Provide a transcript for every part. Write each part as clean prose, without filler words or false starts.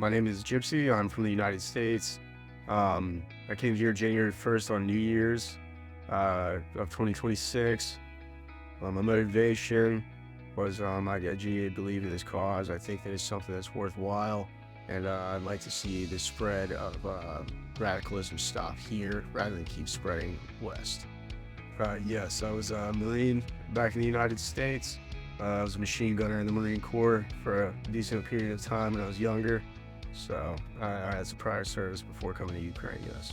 My name is Gypsy. I'm from the United States. I came here January 1st on New Year's of 2026. My motivation was I genuinely believe in this cause. I think that it's something that's worthwhile, and I'd like to see the spread of radicalism stop here rather than keep spreading west. Yes, I was a Marine back in the United States. I was a machine gunner in the Marine Corps for a decent period of time when I was younger. So I had some prior service before coming to Ukraine, yes.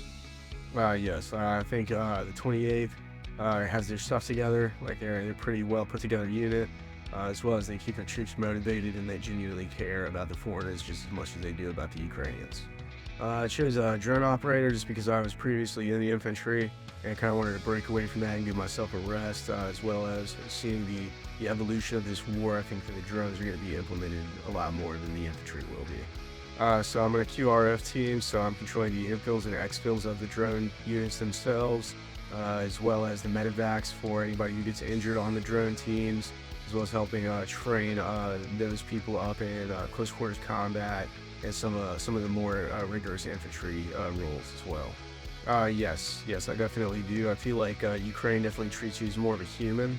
Yes, I think the 28th has their stuff together. Like they're pretty well put together unit, as well as they keep their troops motivated and they genuinely care about the foreigners just as much as they do about the Ukrainians. I chose a drone operator just because I was previously in the infantry and kind of wanted to break away from that and give myself a rest, as well as seeing the evolution of this war. I think that the drones are going to be implemented a lot more than the infantry will be. So I'm in a QRF team, so I'm controlling the infills and exfills of the drone units themselves, as well as the medevacs for anybody who gets injured on the drone teams, as well as helping train those people up in close quarters combat and some of the more rigorous infantry roles as well. Yes, I definitely do. I feel like Ukraine definitely treats you as more of a human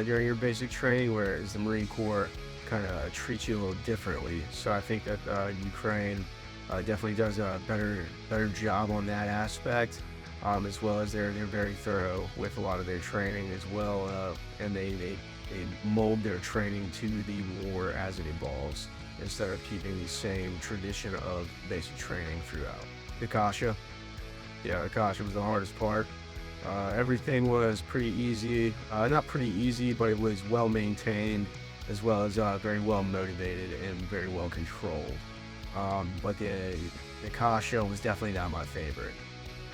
during your basic training, whereas the Marine Corps kind of treats you a little differently. So I think that Ukraine definitely does a better job on that aspect, as well as they're very thorough with a lot of their training as well, and they mold their training to the war as it evolves instead of keeping the same tradition of basic training throughout. The Kasha was the hardest part. Everything was pretty easy, not pretty easy, but it was well maintained, as well as very well motivated and very well controlled. But the Kasha was definitely not my favorite.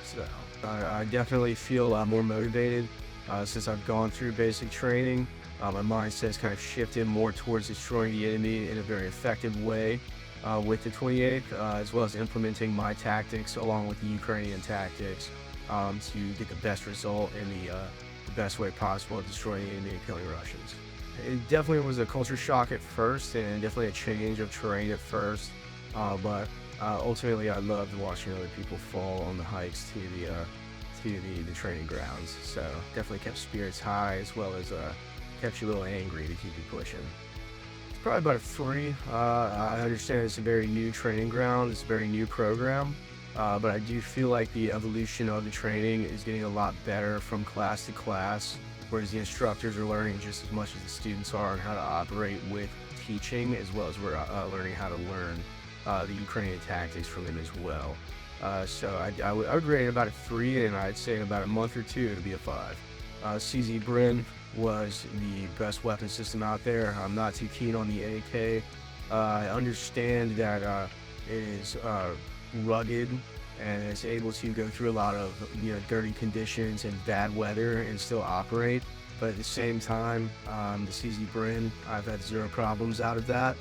So I definitely feel a lot more motivated since I've gone through basic training. My mindset's kind of shifted more towards destroying the enemy in a very effective way with the 28th, as well as implementing my tactics along with the Ukrainian tactics to get the best result in the best way possible of destroying the enemy and killing Russians. It definitely was a culture shock at first, and definitely a change of terrain at first, but ultimately I loved watching other people fall on the hikes to the training grounds. So definitely kept spirits high, as well as kept you a little angry to keep you pushing. It's probably about a 3. I understand it's a very new training ground, it's a very new program, but I do feel like the evolution of the training is getting a lot better from class to class, whereas the instructors are learning just as much as the students are on how to operate with teaching, as well as we're learning how to learn the Ukrainian tactics from them as well. So I would rate it about a 3, and I'd say in about a month or 2 it'll be a 5. CZ Brin was the best weapon system out there. I'm not too keen on the AK. I understand that it is rugged and it's able to go through a lot of dirty conditions and bad weather and still operate. But at the same time, the CZ Brin, I've had 0 problems out of that.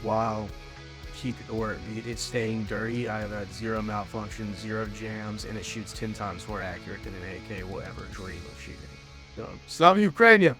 While it's staying dirty, I have had 0 malfunctions, 0 jams, and it shoots 10 times more accurate than an AK will ever dream of shooting. So, Slava Ukraine!